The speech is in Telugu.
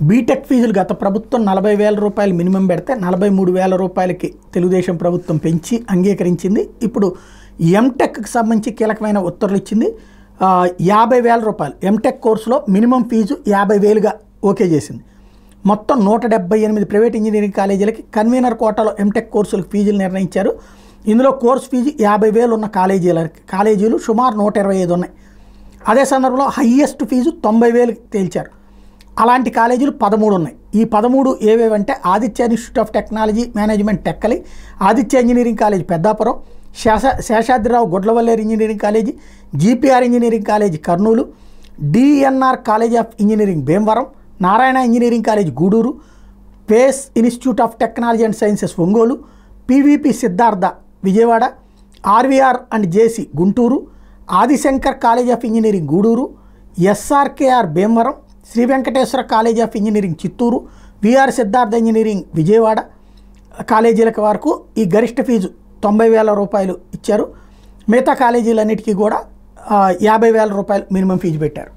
బీటెక్ ఫీజులు గత ప్రభుత్వం 40,000 రూపాయలు మినిమం పెడితే 43,000 రూపాయలకి తెలుగుదేశం ప్రభుత్వం పెంచి అంగీకరించింది. ఇప్పుడు ఎంటెక్కి సంబంధించి కీలకమైన ఉత్తర్వులు ఇచ్చింది. 50,000 రూపాయలు ఎంటెక్ కోర్సులో మినిమం ఫీజు 50,000గా ఓకే చేసింది. మొత్తం 178 ప్రైవేట్ ఇంజనీరింగ్ కాలేజీలకి కన్వీనర్ కోటాలో ఎంటెక్ కోర్సులకు ఫీజులు నిర్ణయించారు. ఇందులో కోర్సు ఫీజు 50,000 ఉన్న కాలేజీలు సుమారు 125 ఉన్నాయి. అదే సందర్భంలో హయ్యెస్ట్ ఫీజు 90,000 తేల్చారు. అలాంటి కాలేజీలు 13 ఉన్నాయి. ఈ 13 ఏవేవంటే Aditya institute of technology management Tekkali, Aditya engineering college Peddapuram, Seshadrirao Gudlavalleru engineering college, GPR engineering college Kurnool, DNR college of engineering Bhimavaram, Narayana engineering college Gudur, PACE institute of technology and sciences Ongole, PVP Siddhartha Vijayawada, RVR and JC Guntur, Adishankar college of engineering Gudur, SRKR Bhimavaram, Sri Venkateswara college of engineering Chittoor, VR Siddhartha engineering Vijayawada కాలేజీలకు వరకు ఈ గరిష్ట ఫీజు 90,000 రూపాయలు ఇచ్చారు. మిగతా కాలేజీలన్నిటికీ కూడా 50,000 రూపాయలు మినిమం ఫీజు పెట్టారు.